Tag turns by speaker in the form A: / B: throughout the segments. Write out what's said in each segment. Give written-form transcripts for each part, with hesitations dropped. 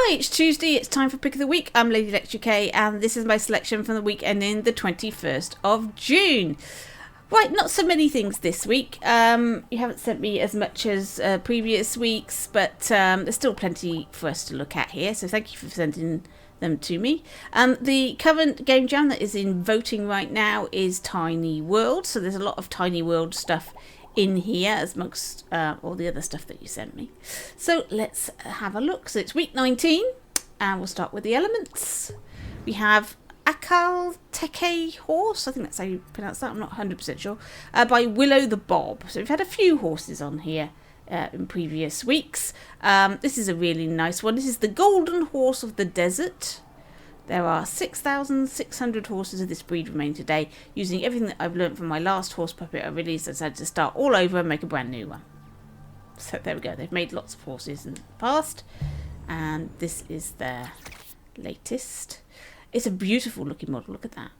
A: Hi, it's Tuesday, it's time for Pick of the Week. I'm Lady Lex UK and this is my selection from the week ending the 21st of June. Right, not so many things this week. You haven't sent me as much as previous weeks, but there's still plenty for us to look at here, so thank you for sending them to me. The current game jam that is in voting right now is Tiny World, so there's a lot of Tiny World stuff in here as amongst all the other stuff that you sent me. So let's have a look. So it's week 19 and we'll start with the elements. We have Akal Teke Horse, I think that's how you pronounce that, I'm not 100% sure, by Willow the Bob. So we've had a few horses on here in previous weeks. This is a really nice one. This is the Golden Horse of the Desert. There are 6,600 horses of this breed remain today. Using everything that I've learned from my last horse puppet I released, I decided to start all over and make a brand new one. So there we go. They've made lots of horses in the past. And this is their latest. It's a beautiful looking model. Look at that.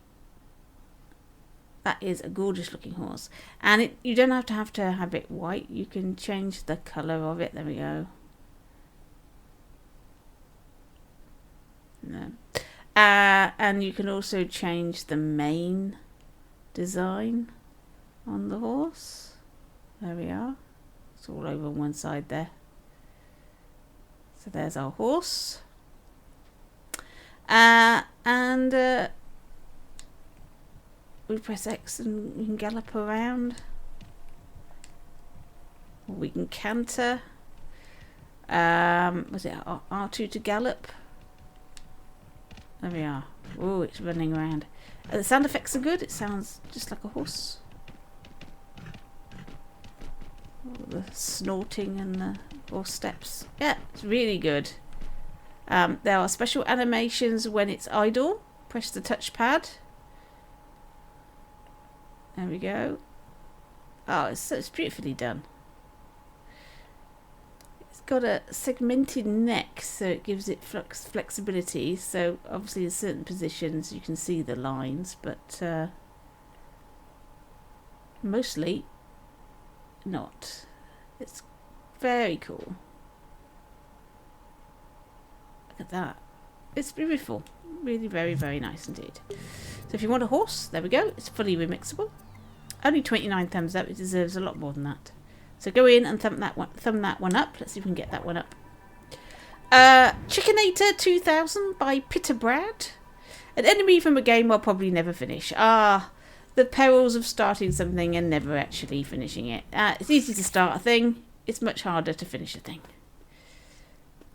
A: That is a gorgeous looking horse. And you don't have to have it white. You can change the colour of it. There we go. No. And you can also change the mane design on the horse. There we are. It's all over one side there. So there's our horse. And we press X and we can gallop around. Or we can canter. Was it R2 to gallop? There we are. Oh, it's running around. The sound effects are good. It sounds just like a horse. All the snorting and the horse steps. Yeah, it's really good. There are special animations when it's idle. Press the touchpad. There we go. Oh, it's beautifully done. Got a segmented neck, so it gives it flexibility. So obviously in certain positions you can see the lines, but mostly not. It's very cool. Look at that. It's beautiful. Really very, very nice indeed. So if you want a horse, there we go. It's fully remixable. Only 29 thumbs up. It deserves a lot more than that. So go in and thumb that one up. Let's see if we can get that one up. Chickenator 2000 by Peter Brad. An enemy from a game I'll probably never finish. Ah, the perils of starting something and never actually finishing it. It's easy to start a thing. It's much harder to finish a thing.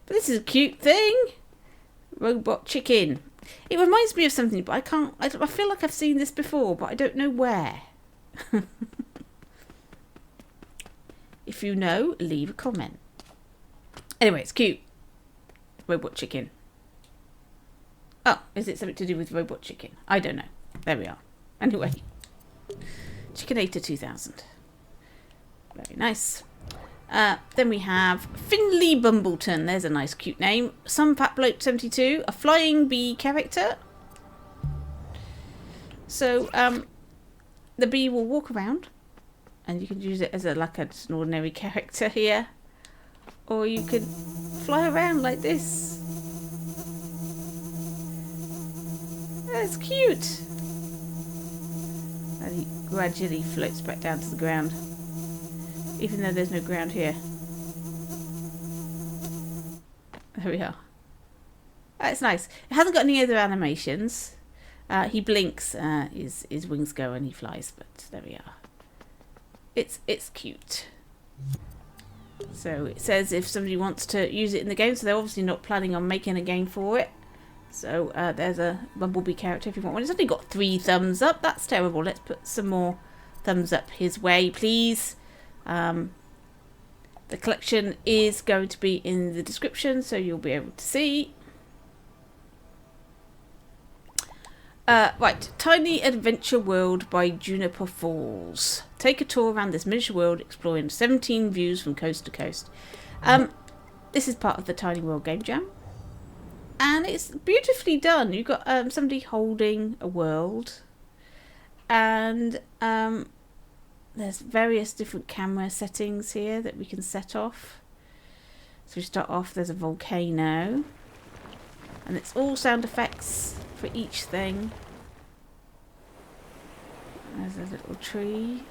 A: But this is a cute thing. Robot chicken. It reminds me of something, but I feel like I've seen this before, but I don't know where. If you know, leave a comment. Anyway, it's cute. Robot chicken. Oh, is it something to do with robot chicken? I don't know. There we are. Anyway. Chickenator 2000. Very nice. Then we have Finley Bumbleton. There's a nice cute name. Some Fat Bloke 72. A flying bee character. So, the bee will walk around. And you can use it as like an ordinary character here. Or you could fly around like this. That's cute. And he gradually floats back down to the ground. Even though there's no ground here. There we are. That's nice. It hasn't got any other animations. He blinks, his wings go and he flies. But there we are. It's cute. So it says if somebody wants to use it in the game, so they're obviously not planning on making a game for it. So there's a Bumblebee character if you want one. It's only got 3 thumbs up. That's terrible. Let's put some more thumbs up his way, please. The collection is going to be in the description, so you'll be able to see. Right, Tiny Adventure World by Juniper Falls. Take a tour around this miniature world, exploring 17 views from coast to coast. This is part of the Tiny World Game Jam. And it's beautifully done. You've got somebody holding a world. And there's various different camera settings here that we can set off. So we start off, there's a volcano. And it's all sound effects for each thing. There's a little tree.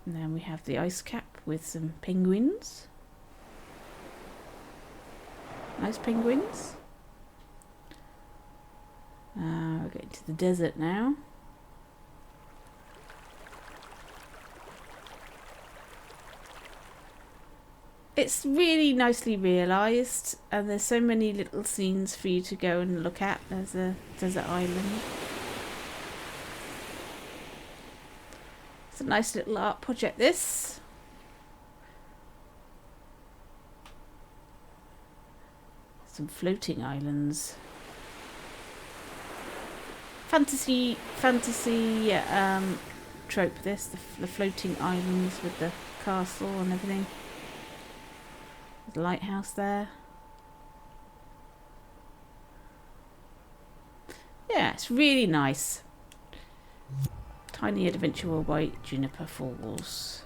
A: And then we have the ice cap with some penguins. Nice penguins. We're getting to the desert now. It's really nicely realised, and there's so many little scenes for you to go and look at. There's a desert island. It's a nice little art project, this. Some floating islands. Fantasy trope, this. The floating islands with the castle and everything. There's a lighthouse there. Yeah, it's really nice. Tiny Adventure World by Juniper Falls.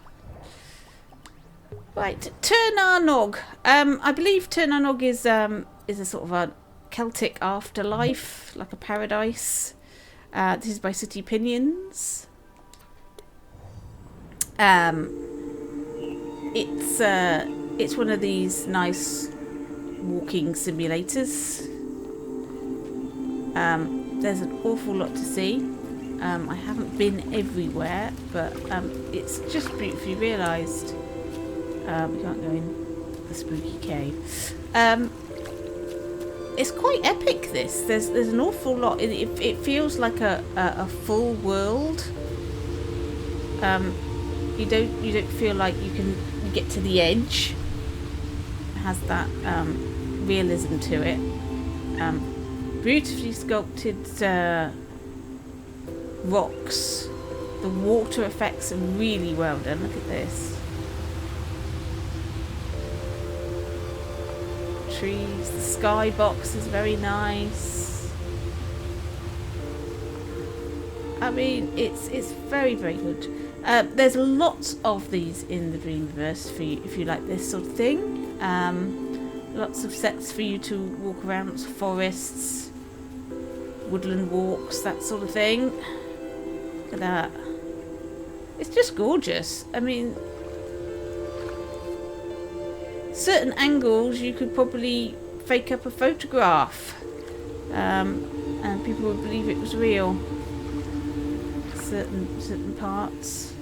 A: Right, Tirnanog. I believe Tirnanog is a sort of a Celtic afterlife, like a paradise. This is by City Pinions. It's one of these nice walking simulators. There's an awful lot to see. I haven't been everywhere, but it's just beautifully realised. We can't go in the spooky cave. It's quite epic, this. There's an awful lot. It feels like a full world. You don't feel like you get to the edge. It has that realism to it. Beautifully sculpted rocks. The water effects are really well done. Look at this. Trees. The skybox is very nice. I mean, it's very, very good. There's lots of these in the Dreamverse for you if you like this sort of thing. Lots of sets for you to walk around, lots of forests, woodland walks, that sort of thing. Look at that. It's just gorgeous. I mean, certain angles you could probably fake up a photograph, and people would believe it was real. Certain parts.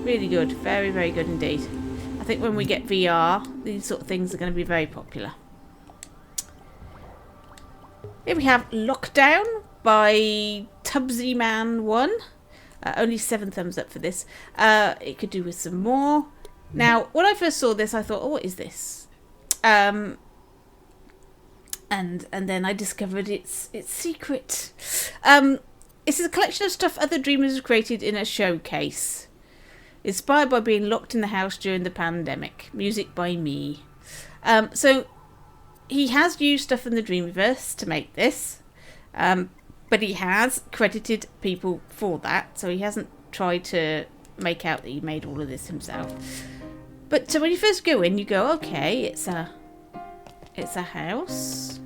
A: Really good. Very, very good indeed. I think when we get VR, these sort of things are going to be very popular. Here we have Lockdown by Tubsy Man 1. Only 7 thumbs up for this. It could do with some more. Now, when I first saw this, I thought, oh, what is this? And then I discovered its secret. This is a collection of stuff other dreamers have created in a showcase. Inspired by being locked in the house during the pandemic. Music by me. So he has used stuff in the Dreamverse to make this. But he has credited people for that. So he hasn't tried to make out that he made all of this himself. But so when you first go in, you go, okay, it's a house.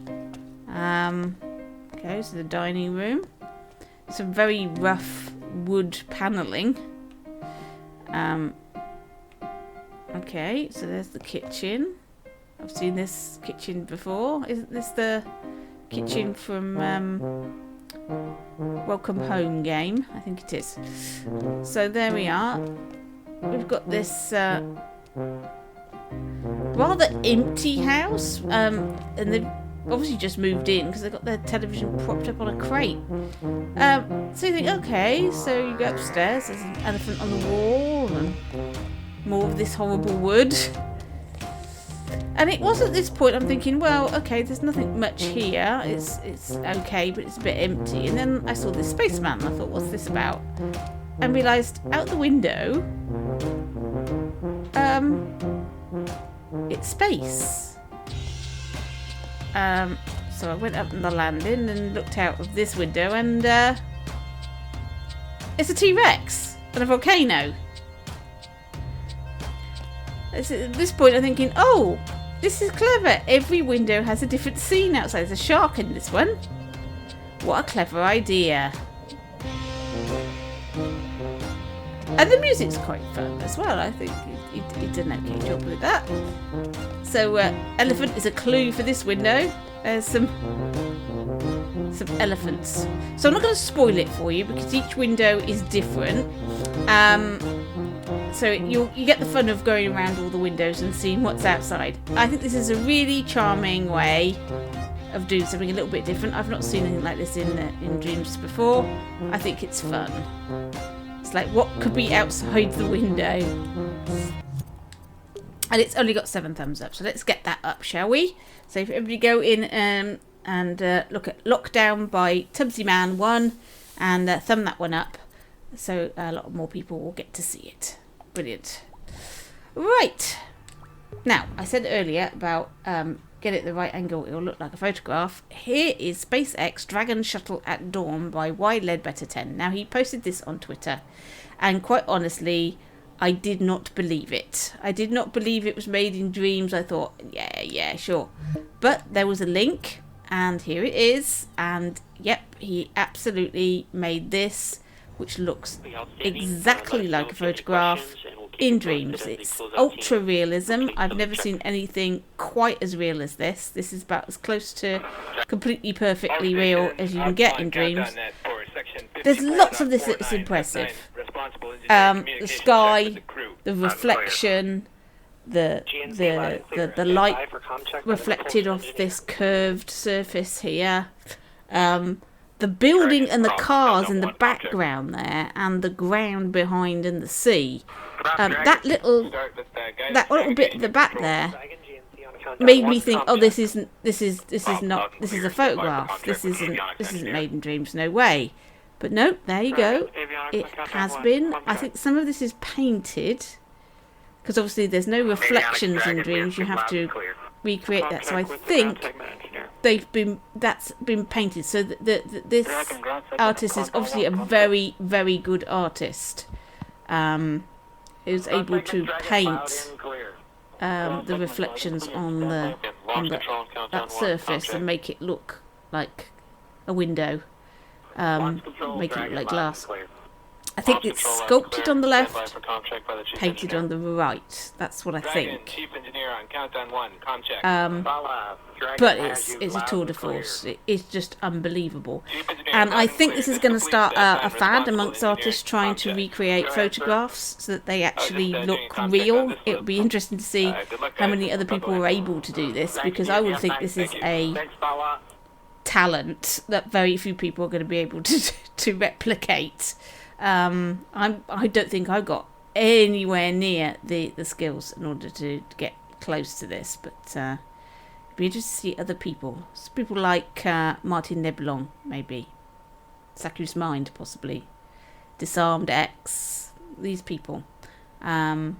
A: Okay, so the dining room. Some very rough wood panelling. Okay, so there's the kitchen. I've seen this kitchen before. Isn't this the kitchen from Welcome Home game? I think it is. So there we are. We've got this rather empty house, and they've obviously just moved in because they've got their television propped up on a crate. So you think, okay, so you go upstairs, there's an elephant on the wall and more of this horrible wood. And it was at this point I'm thinking, well, okay, there's nothing much here. It's okay, but it's a bit empty. And then I saw this spaceman and I thought, what's this about? And realised out the window, it's space. So I went up on the landing and looked out of this window, and it's a T-Rex and a volcano. At this point I'm thinking, oh, this is clever. Every window has a different scene outside. There's a shark in this one. What a clever idea. And the music's quite fun as well. I think he did an okay job with that. So elephant is a clue for this window. There's some elephants. So I'm not going to spoil it for you because each window is different. So you get the fun of going around all the windows and seeing what's outside. I think this is a really charming way of doing something a little bit different. I've not seen anything like this in Dreams before. I think it's fun. It's like, what could be outside the window? And it's only got 7 thumbs up, so let's get that up, shall we? So if everybody go in and look at Lockdown by Tubbsy Man 1 and thumb that one up, so a lot more people will get to see it. Brilliant. Right. Now, I said earlier about get it the right angle, it'll look like a photograph. Here is SpaceX Dragon Shuttle at Dawn by Y Ledbetter 10. Now, he posted this on Twitter, and quite honestly, I did not believe it. I did not believe it was made in Dreams. I thought, yeah, sure. But there was a link, and here it is. And yep, he absolutely made this, which looks exactly like a photograph in Dreams. It's ultra realism. I've never seen anything quite as real as this. This is about as close to completely perfectly real as you can get in Dreams. There's lots of this that's impressive. The sky, the reflection, the light reflected off this curved surface here. The building and the cars in the background there, and the ground behind and the sea. That little bit at the back there made me think, oh, this is a photograph. This isn't made in Dreams, no way. But no, there you go. It has been. I think some of this is painted, because obviously there's no reflections in Dreams. You have to recreate that. So I think that's been painted. So this artist is obviously a very, very good artist. Who's able to paint the reflections on that surface and make it look like a window. Make it look like glass. I think it's sculpted on the left, painted on the right. That's what I think. But it's a tour de force. It's just unbelievable. And I think this is going to start a fad amongst artists trying to recreate photographs so that they actually look real. It would be interesting to see how many other people are able to do this, because I would think this is a talent that very few people are going to be able to replicate. I don't think I got anywhere near the skills in order to get close to this, but it'd be interesting to see other people. People like Martin Leblon, maybe. Saku's Mind, possibly. Disarmed X, these people. The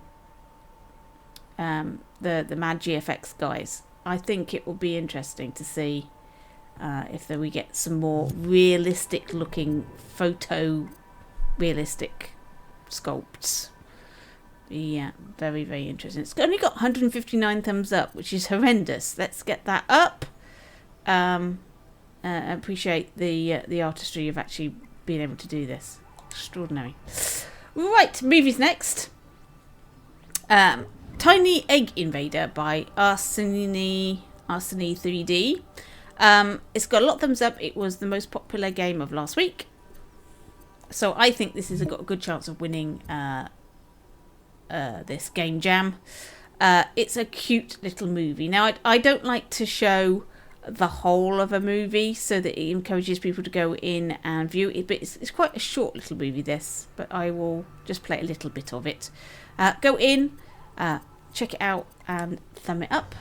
A: Mad GFX guys. I think it will be interesting to see if we get some more realistic looking realistic sculpts. Yeah, very, very interesting. It's only got 159 thumbs up, which is horrendous. Let's get that up. I appreciate the artistry of actually being able to do this. Extraordinary. Right, movies next. Tiny Egg Invader by Arseny 3D. It's got a lot of thumbs up. It was the most popular game of last week. So I think this has got a good chance of winning this game jam. It's a cute little movie. Now, I don't like to show the whole of a movie so that it encourages people to go in and view it. But it's quite a short little movie, this. But I will just play a little bit of it. Go in, check it out, and thumb it up.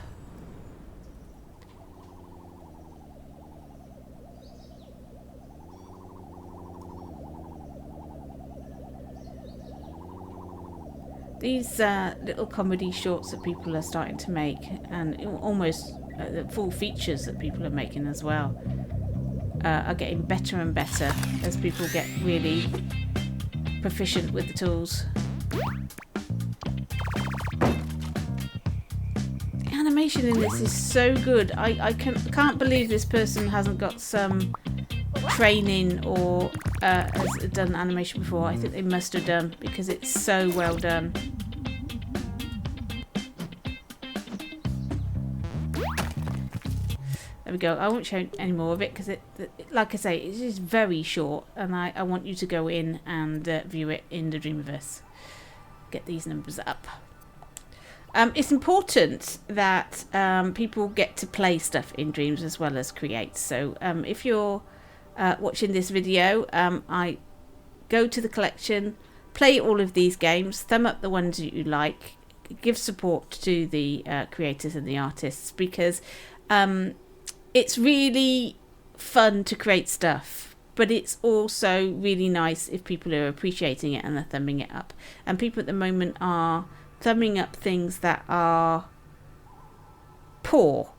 A: These little comedy shorts that people are starting to make, and almost the full features that people are making as well, are getting better and better as people get really proficient with the tools. animation in this is so good. I can't believe this person hasn't got some training or has done animation before. I think they must have done, because it's so well done. There we go. I won't show any more of it because like I say, it is very short, and I want you to go in and view it in the Dreamiverse. Get these numbers up. It's important that people get to play stuff in Dreams as well as create. So if you're watching this video, I go to the collection, play all of these games, thumb up the ones that you like, give support to the creators and the artists, because it's really fun to create stuff, but it's also really nice if people are appreciating it and are thumbing it up. And people at the moment are thumbing up things that are poor,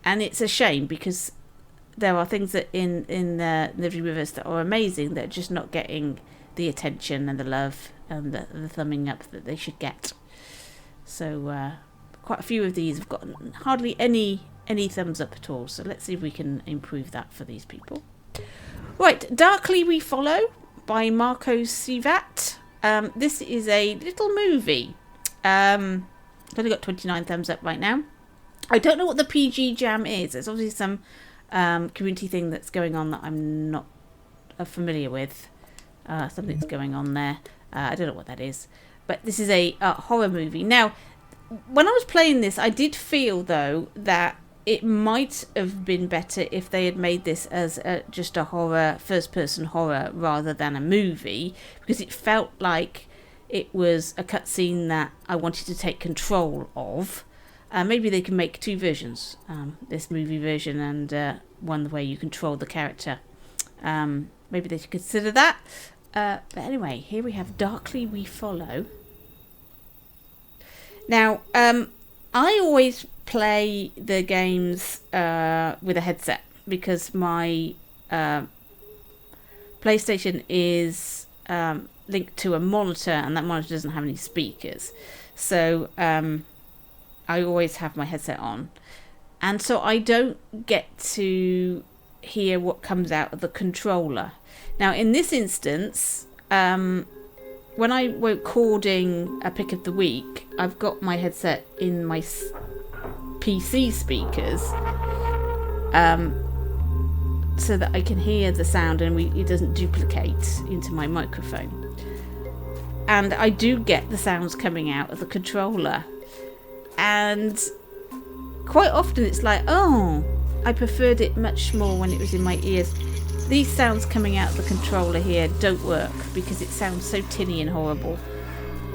A: and it's a shame, because there are things that in the Dreamiverse that are amazing that are just not getting the attention and the love and the thumbing up that they should get. So quite a few of these have got hardly any thumbs up at all, so let's see if we can improve that for these people. Right, Darkly We Follow by Marco Sivat. This is a little movie. It's only got 29 thumbs up right now. I don't know what the PG Jam is. There's obviously some community thing that's going on that I'm not familiar with. Something's going on there. I don't know what that is. But this is a horror movie. Now, when I was playing this, I did feel, though, that it might have been better if they had made this as just a horror, first-person horror, rather than a movie, because it felt like it was a cutscene that I wanted to take control of. Maybe they can make two versions, this movie version and one where you control the character. Maybe they should consider that. But anyway, here we have Darkly We Follow. Now, I always play the games with a headset, because my PlayStation is linked to a monitor, and that monitor doesn't have any speakers. So I always have my headset on, and so I don't get to hear what comes out of the controller. Now, in this instance, when I were recording a pick of the week, I've got my headset in my PC speakers, so that I can hear the sound and it doesn't duplicate into my microphone. And I do get the sounds coming out of the controller, and quite often it's like, oh, I preferred it much more when it was in my ears. These sounds coming out of the controller here don't work, because it sounds so tinny and horrible.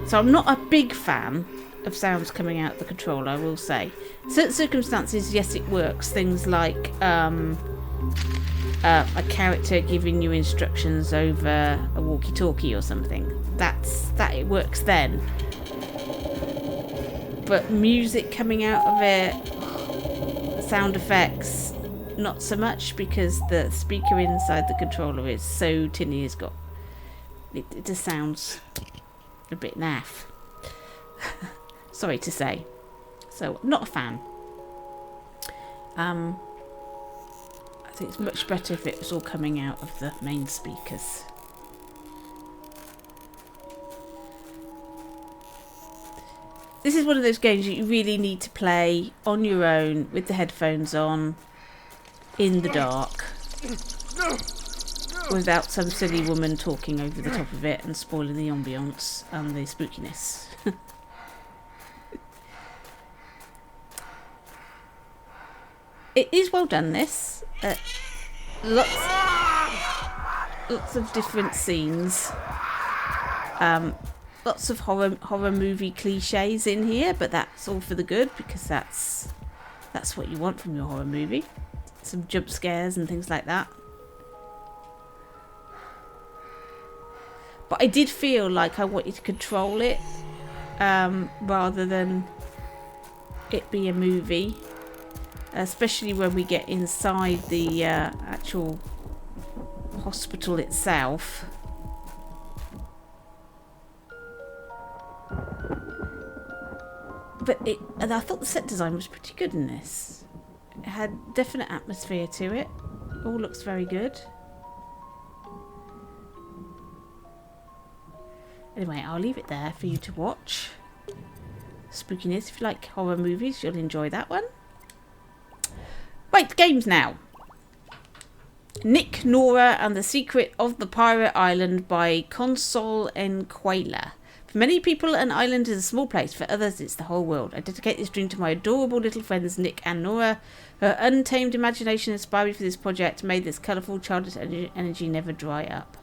A: So I'm not a big fan of sounds coming out of the controller, I will say. Certain circumstances, yes, it works. Things like a character giving you instructions over a walkie-talkie or something. That it works then. But music coming out of it, sound effects, not so much, because the speaker inside the controller is so tinny. It just sounds a bit naff. Sorry to say. So, not a fan. I think it's much better if it was all coming out of the main speakers. This is one of those games that you really need to play on your own with the headphones on, in the dark, without some silly woman talking over the top of it and spoiling the ambience and the spookiness. It is well done, this. Lots of different scenes. Lots of horror movie cliches in here, but that's all for the good, because that's what you want from your horror movie. Some jump scares and things like that. But I did feel like I wanted to control it, rather than it be a movie. Especially when we get inside the actual hospital itself. But and I thought the set design was pretty good in this. It had definite atmosphere to it. All looks very good. Anyway, I'll leave it there for you to watch. Spookiness. If you like horror movies, you'll enjoy that one. Right, games now. Nick, Nora and the Secret of the Pirate Island by Console Enquela. For many people, an island is a small place. For others, it's the whole world. I dedicate this dream to my adorable little friends, Nick and Nora. Her untamed imagination inspired me for this project, made this colourful, childish energy never dry up.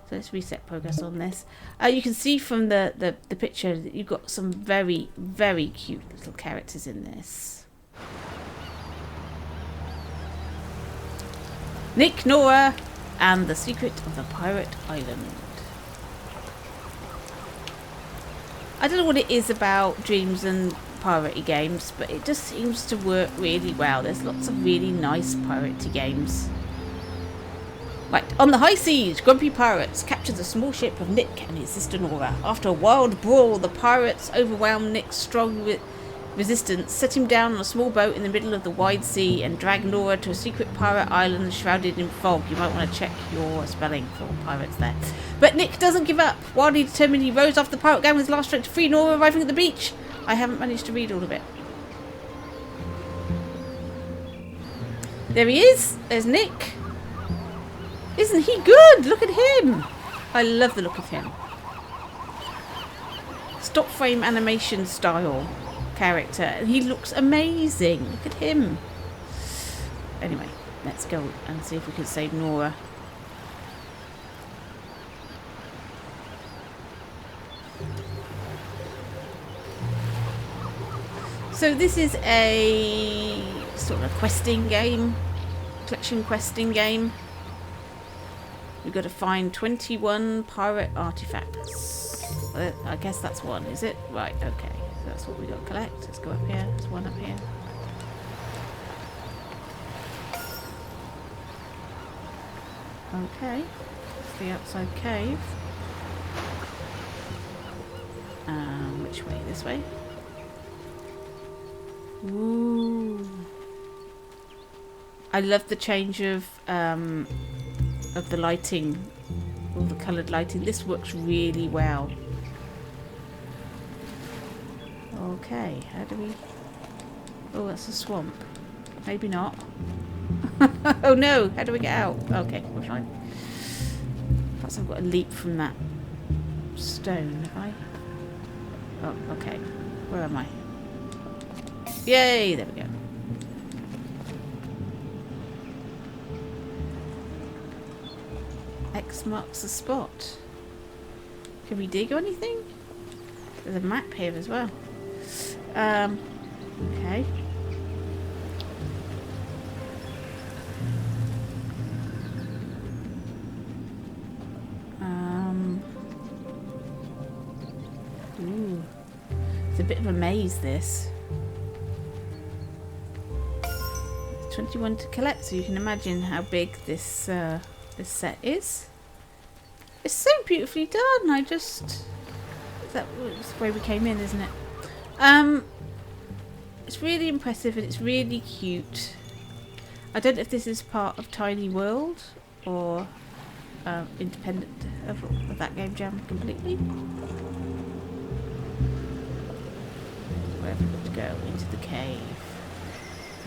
A: So let's reset progress on this. You can see from the picture that you've got some very, very cute little characters in this. Nick, Nora, and the Secret of the Pirate Island. I don't know what it is about dreams and piratey games, but it just seems to work really well. There's lots of really nice piratey games. Right, on the high seas, grumpy pirates capture the small ship of Nick and his sister Nora. After a wild brawl, the pirates overwhelm Nick's strong resistance, set him down on a small boat in the middle of the wide sea, and drag Nora to a secret pirate island shrouded in fog. You might want to check your spelling for pirates there. But Nick doesn't give up. Wildly determined, he rows off the pirate gang with his last strength to free Nora, arriving at the beach. I haven't managed to read all of it. There he is. There's Nick. Isn't he good? Look at him. I love the look of him. Stop frame animation style character. And he looks amazing. Look at him. Anyway, let's go and see if we can save Nora. So this is a sort of a questing game. Collection questing game. We've got to find 21 pirate artifacts. I guess that's one, is it? Right, okay. So that's what we got to collect. Let's go up here. There's one up here. Okay. It's the outside cave. Which way? This way? Ooh. I love the change of the lighting, all the coloured lighting. This works really well. Okay, how do we... Oh, that's a swamp. Maybe not. Oh no, how do we get out? Okay, we're fine. Perhaps I've got to leap from that stone, have I? Oh, okay. Where am I? Yay, there we go. X marks the spot. Can we dig or anything? There's a map here as well. Okay. Ooh. It's a bit of a maze, this. There's 21 to collect, so you can imagine how big this this set is. It's so beautifully done. That was the way we came in, isn't it? It's really impressive and it's really cute. I don't know if this is part of Tiny World or independent of that game jam completely. Where have we got to go? Into the cave.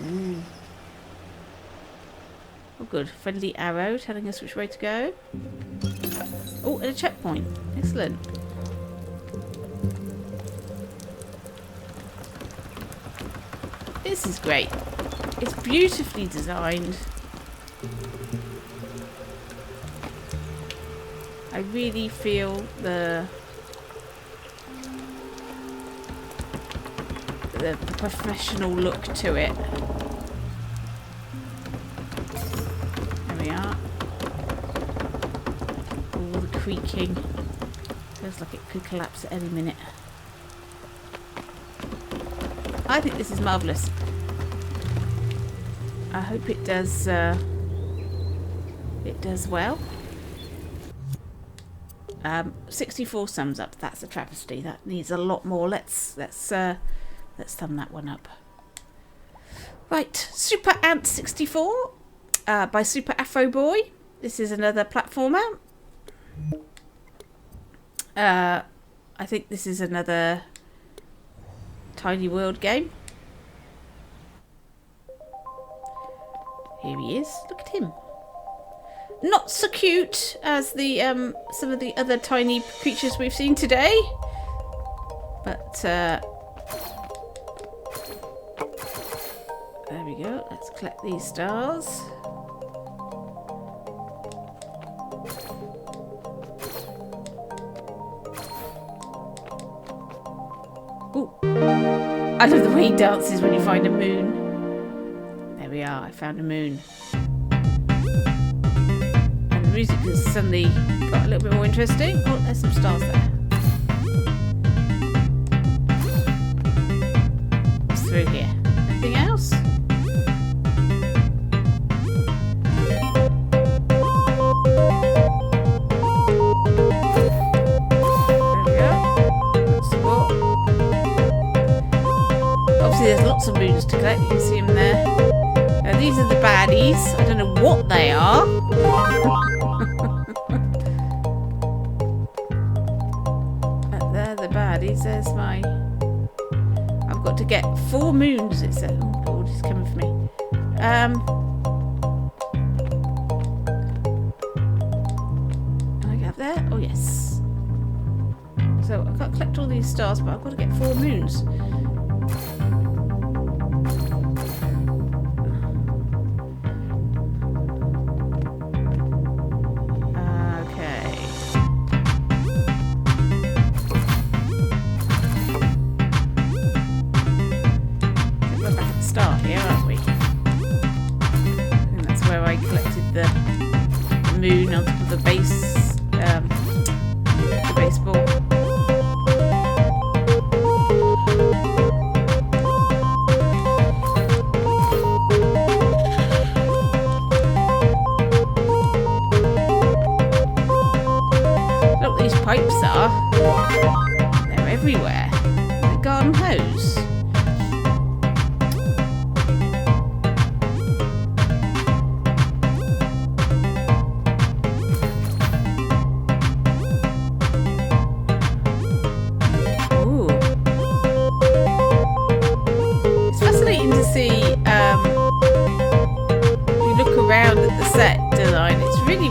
A: Ooh. Oh good, friendly arrow telling us which way to go. Oh, and a checkpoint. Excellent. This is great. It's beautifully designed. I really feel the professional look to it. There we are. All the creaking. Feels like it could collapse at any minute. I think this is marvellous. I hope it does well. 64 sums up. That's a travesty. That needs a lot more. Let's Let's thumb that one up. Right, Super Ant 64 by Super Afro Boy. This is another platformer. I think this is another Tiny World game. Here he is. Look at him. Not so cute as the some of the other tiny creatures we've seen today, but there we go. Let's collect these stars. Ooh. I love the way he dances when you find a moon. There we are. I found a moon. Music has suddenly got a little bit more interesting. Oh, there's some stars there. What's through here? Anything else? There we go. Lots of more. Obviously, there's lots of moons to collect. You can see them there. Now, these are the baddies. I don't know what they are. There's my... I've got to get 4 moons, it said. Oh Lord, he's coming for me. Can I get up there? Oh yes. So I've got to collect all these stars, but I've got to get 4 moons. Moon on top of the base, the baseball. Look what these pipes are. They're everywhere. The garden hose.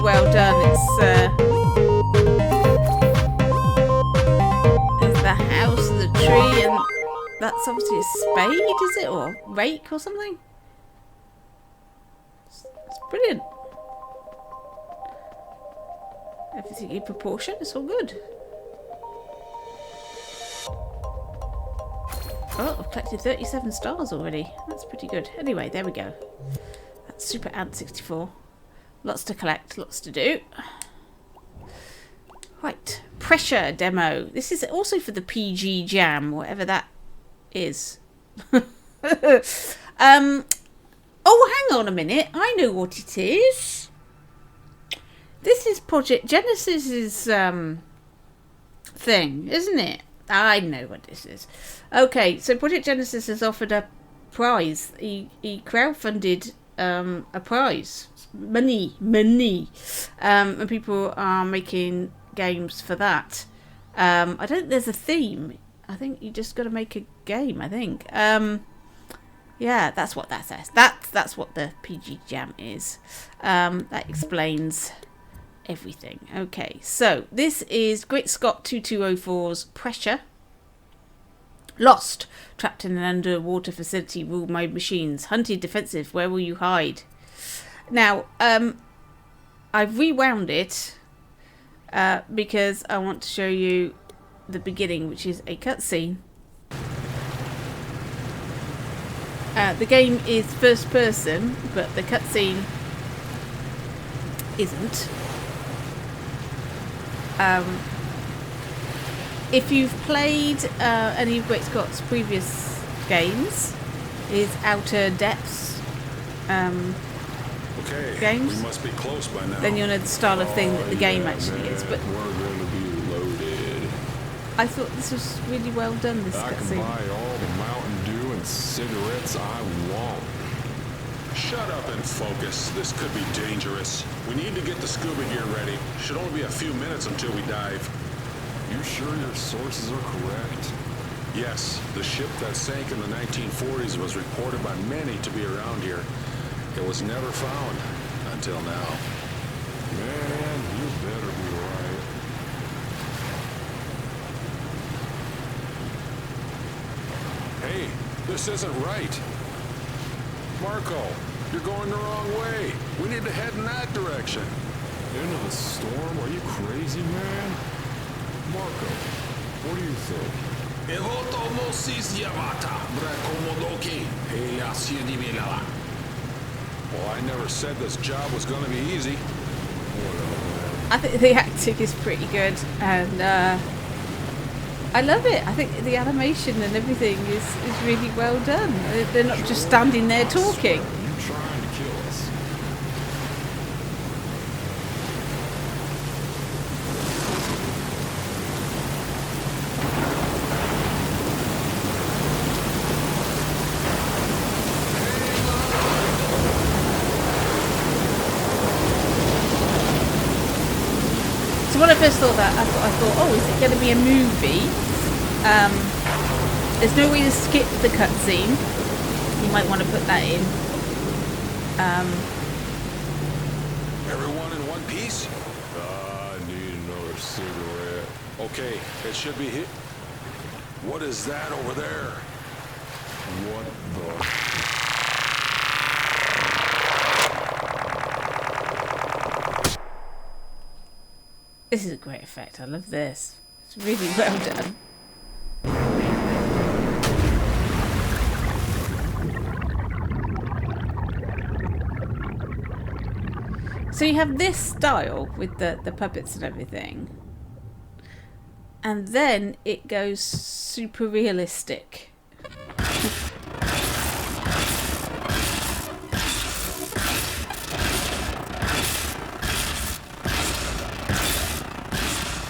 A: Well done. It's there's the house and the tree, and that's obviously a spade, is it, or rake or something? It's brilliant. Everything in proportion. It's all good. Oh, I've collected 37 stars already. That's pretty good. Anyway, there we go. That's Super Ant 64. Lots to collect, lots to do. Right, pressure demo. This is also for the PG Jam, whatever that is. Oh, hang on a minute. I know what it is. This is Project Genesis's thing, isn't it? I know what this is. Okay, so Project Genesis has offered a prize. He crowdfunded a prize. Money. And people are making games for that. I don't think there's a theme. I think you just got to make a game, I think. Yeah, that's what that says. That's what the PG Jam is. That explains everything. Okay, so this is Great Scott 2204's Pressure. Lost. Trapped in an underwater facility ruled by machines. Hunted defensive. Where will you hide? Now, I've rewound it because I want to show you the beginning, which is a cutscene. The game is first person, but the cutscene isn't. If you've played any of Great Scott's previous games, his Outer Depths games,
B: we must be close by now.
A: then you'll know the style of thing that the game actually is. But
B: we're going to be loaded.
A: I thought this was really well done, this
B: I can
A: cutscene.
B: buy all the Mountain Dew and cigarettes I want.
C: Shut up and focus. This could be dangerous. We need to get the scuba gear ready. Should only be a few minutes until we dive.
B: You sure your sources are correct?
C: Yes, the ship that sank in the 1940s was reported by many to be around here. It was never found until now.
B: Man, you better be right.
C: Hey, this isn't right. Marco, you're going the wrong way. We need to head in that direction.
B: Into the storm? Are you crazy, man? Marco, what do you think?
C: Well, I never said this job was going to be easy.
A: I think the acting is pretty good, and I love it. I think the animation and everything is really well done. They're not just standing there talking.
B: You trying to kill us?
A: So when I first thought that, I thought, oh, is it going to be a movie? There's no way to skip the cutscene. You might want to put that in.
C: Everyone in one piece?
B: I need another cigarette.
C: Okay, it should be here. What is that over there?
B: What the...
A: This is a great effect. I love this. It's really well done. So you have this style with the puppets and everything. And then it goes super realistic.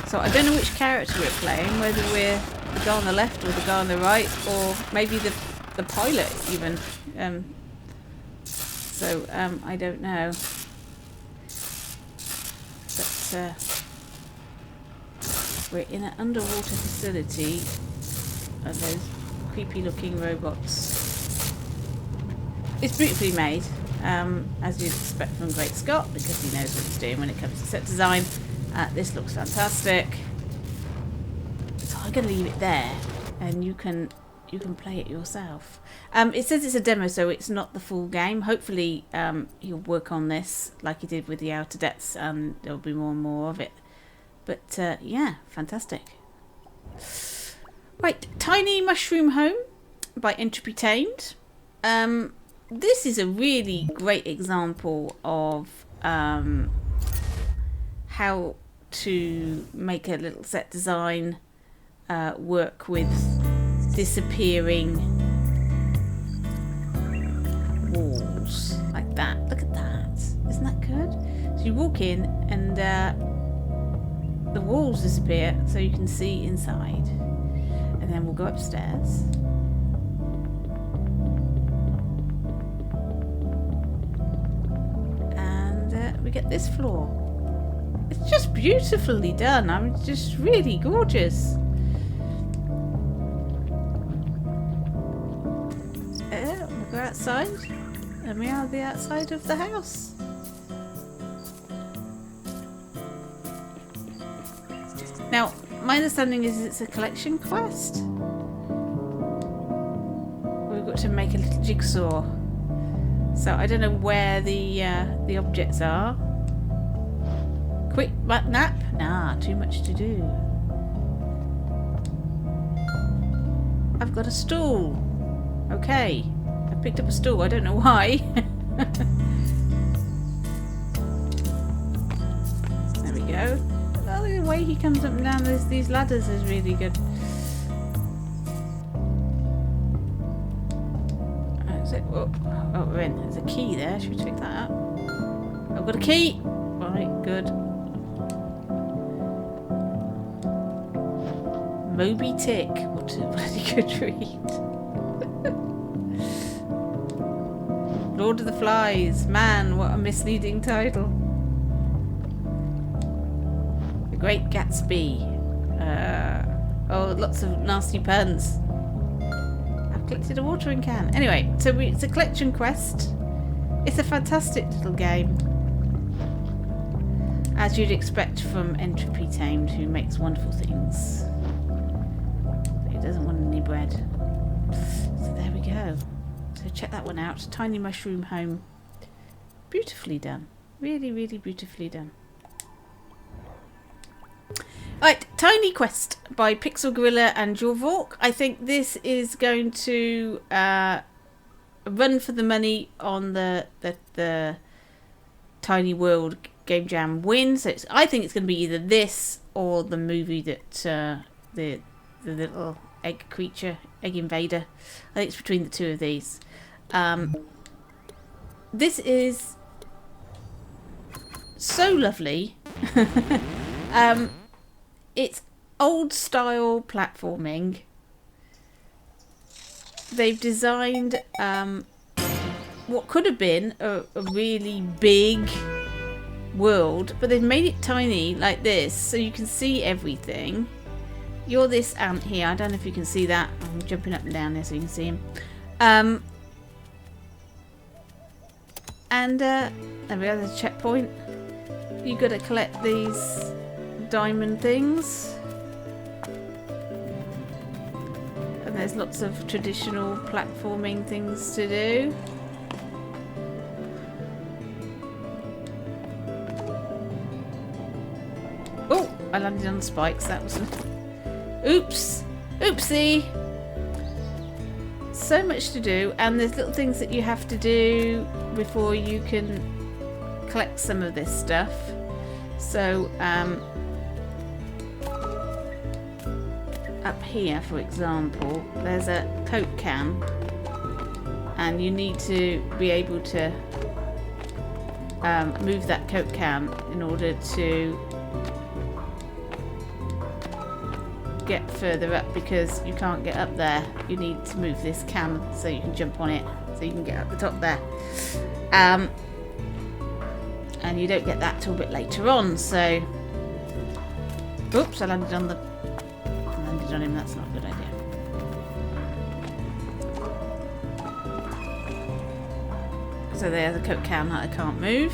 A: So I don't know which character we're playing, whether we're the guy on the left or the guy on the right, or maybe the pilot even. I don't know. But we're in an underwater facility of those creepy looking robots. It's beautifully made, as you'd expect from Great Scott, because he knows what he's doing when it comes to set design. This looks fantastic. So I'm going to leave it there, and you can play it yourself. It says it's a demo, so it's not the full game. Hopefully, he'll work on this like he did with the Outer Depths, and there'll be more and more of it. But yeah, fantastic. Right, Tiny Mushroom Home by Entropy Tamed. This is a really great example of how to make a little set design work with disappearing walls like that. Look at that. Isn't that good? So you walk in and the walls disappear so you can see inside. And then we'll go upstairs. And we get this floor. It's just beautifully done. I mean, it's just really gorgeous. We'll go outside. And we are the outside of the house. Now, my understanding is it's a collection quest. We've got to make a little jigsaw. So I don't know where the objects are. Quick nap? Nah, too much to do. I've got a stool. Okay. I picked up a stool. I don't know why. There we go. Well, the way he comes up and down these ladders is really good. Is it? Oh, we're in. There's a key there. Should we check that out? I've got a key. Right, good. Moby Tick. What a bloody good read. Lord of the Flies. Man, what a misleading title. The Great Gatsby. Oh, lots of nasty puns. I've collected a watering can. Anyway, so it's a collection quest. It's a fantastic little game. As you'd expect from Entropy Tamed, who makes wonderful things. But he doesn't want any bread. So there we go. So check that one out. Tiny Mushroom Home. Beautifully done. Really, really beautifully done. Right, Tiny Quest by Pixel Gorilla and Jorvork. I think this is going to run for the money on the Tiny World Game Jam win. So I think it's going to be either this or the movie that the little egg creature, egg invader. I think it's between the two of these. This is so lovely. It's old style platforming. They've designed what could have been a really big world, but they've made it tiny like this so you can see everything. You're this ant here. I don't know if you can see that. I'm jumping up and down there so you can see him. And there we go, there's a checkpoint. You've got to collect these diamond things. And there's lots of traditional platforming things to do. Oh, I landed on the spikes. That was oops. Oopsie. So much to do, and there's little things that you have to do before you can collect some of this stuff. So up here, for example, there's a Coke can, and you need to be able to move that Coke can in order to get further up, because you can't get up there. You need to move this can so you can jump on it, so you can get up the top there. And you don't get that till a bit later on. So, oops! I landed on him. That's not a good idea. So there's a Coke can that I can't move.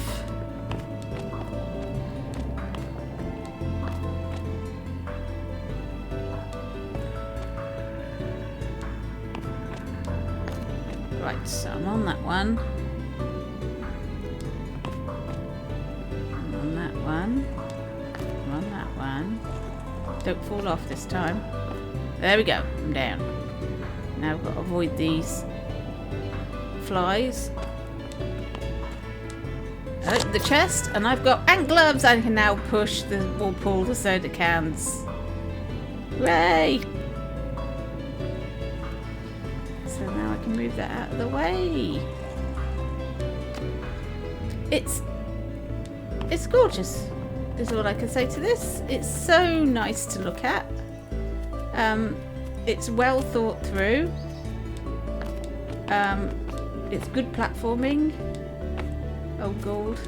A: Right, so I'm on that one. I'm on that one. I'm on that one. Don't fall off this time. There we go. I'm down. Now I've got to avoid these flies. I open the chest, and I've got ant gloves. I can now push or pull the soda cans. Hooray! So now I can move that out of the way. It's gorgeous, is all I can say to this. It's so nice to look at. It's well thought through. It's good platforming. Oh, gold.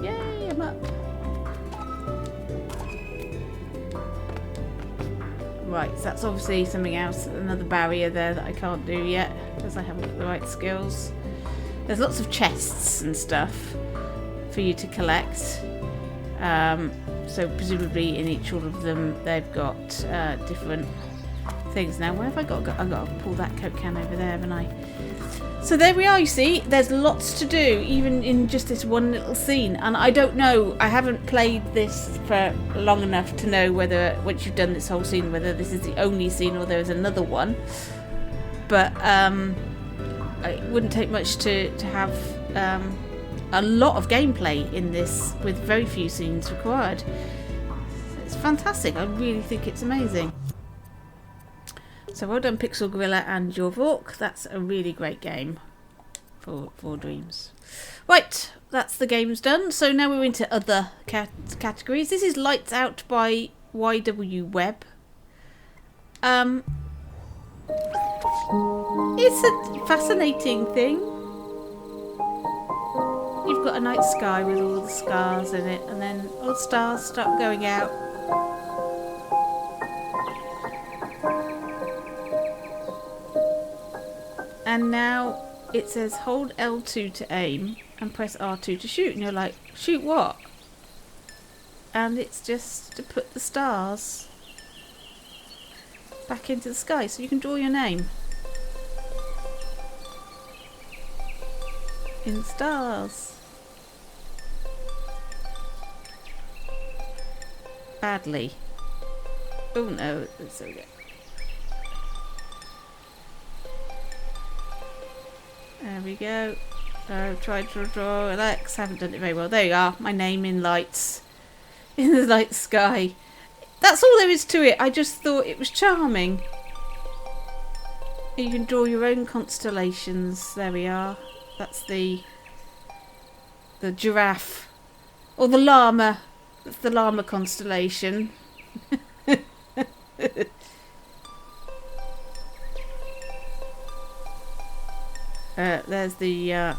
A: Yay, I'm up. Right, so that's obviously something else, another barrier there that I can't do yet because I haven't got the right skills. There's lots of chests and stuff for you to collect. So presumably in each one of them they've got different things. Now where have I got? I've got to pull that Coke can over there, haven't I? So there we are, you see. There's lots to do, even in just this one little scene. And I don't know, I haven't played this for long enough to know whether, once you've done this whole scene, whether this is the only scene or there is another one. But it wouldn't take much to have a lot of gameplay in this with very few scenes required. It's fantastic. I really think it's amazing. So well done, Pixel Gorilla and your Vork. That's a really great game for Dreams. Right, that's the games done. So now we're into other categories. This is Lights Out by YW Webb. It's a fascinating thing. You've got a night sky with all the stars in it, and then all the stars start going out. And now it says hold L2 to aim and press R2 to shoot. And you're like, shoot what? And it's just to put the stars back into the sky so you can draw your name in stars. Badly. Oh no, there we go. There we go. Tried to draw Alex, haven't done it very well. There you are, my name in lights. In the light sky. That's all there is to it. I just thought it was charming. You can draw your own constellations. There we are. That's the giraffe. Or the llama. That's the llama constellation. There's the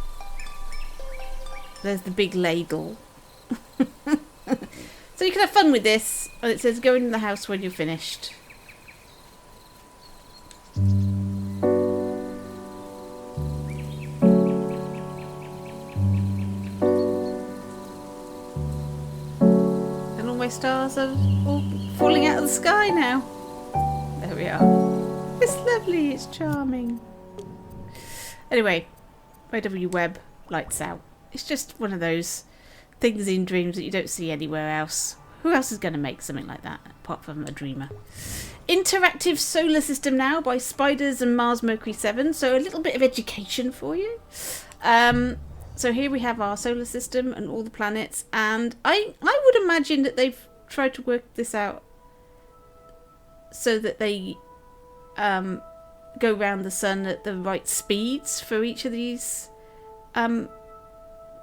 A: big ladle. So you can have fun with this. And it says go in the house when you're finished. And all my stars are all falling out of the sky now. There we are. It's lovely, it's charming. Anyway, YW Webb, Lights Out. It's just one of those things in Dreams that you don't see anywhere else. Who else is going to make something like that apart from a dreamer? Interactive Solar System now by Spiders and Mars Mercury 7. So a little bit of education for you. So here we have our solar system and all the planets. And I would imagine that they've tried to work this out so that they go around the sun at the right speeds for each of these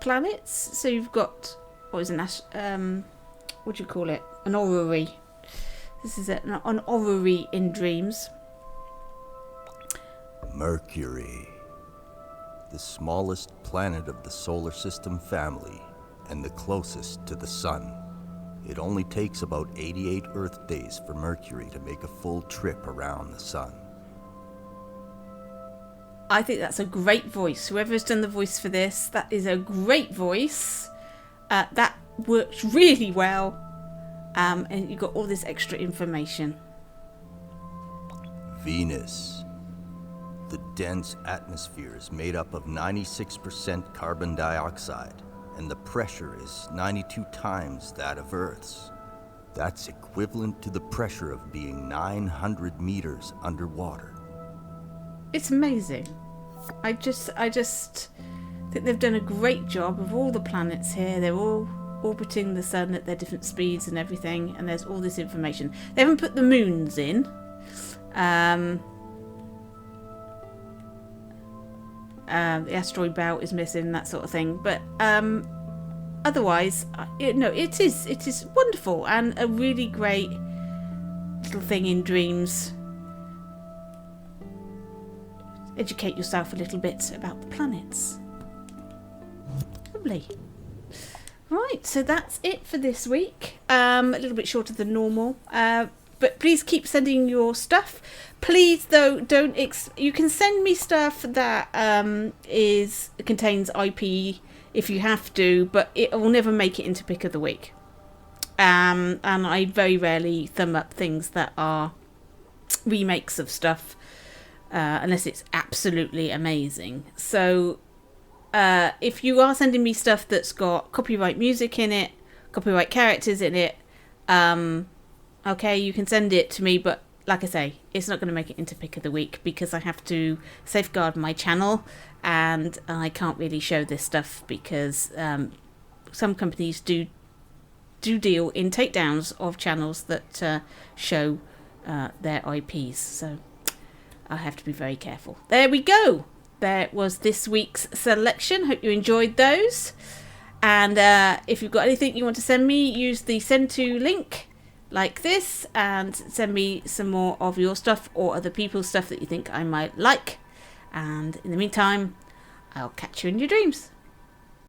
A: planets. So you've got, what do you call it? An orrery. This is an orrery in Dreams.
D: Mercury, the smallest planet of the solar system family and the closest to the sun. It only takes about 88 Earth days for Mercury to make a full trip around the sun.
A: I think that's a great voice. Whoever's done the voice for this, that is a great voice. That works really well. And you've got all this extra information.
D: Venus. The dense atmosphere is made up of 96% carbon dioxide, and the pressure is 92 times that of Earth's. That's equivalent to the pressure of being 900 meters underwater.
A: It's amazing. I just think they've done a great job of all the planets here. They're all orbiting the sun at their different speeds and everything, and there's all this information. They haven't put the moons in. The asteroid belt is missing, that sort of thing. But otherwise, it is wonderful and a really great little thing in Dreams. Educate yourself a little bit about the planets. Lovely. Right, so that's it for this week. A little bit shorter than normal. But please keep sending your stuff. Please, though, you can send me stuff that contains IP if you have to, but it will never make it into Pick of the Week. And I very rarely thumb up things that are remakes of stuff, unless it's absolutely amazing. So if you are sending me stuff that's got copyright music in it, copyright characters in it, okay, you can send it to me, but like I say, it's not going to make it into Pick of the Week because I have to safeguard my channel, and I can't really show this stuff because some companies do deal in takedowns of channels that show their IPs. So I have to be very careful. There we go. There was this week's selection. Hope you enjoyed those. And if you've got anything you want to send me, use the send to link like this and send me some more of your stuff or other people's stuff that you think I might like. And in the meantime, I'll catch you in your dreams.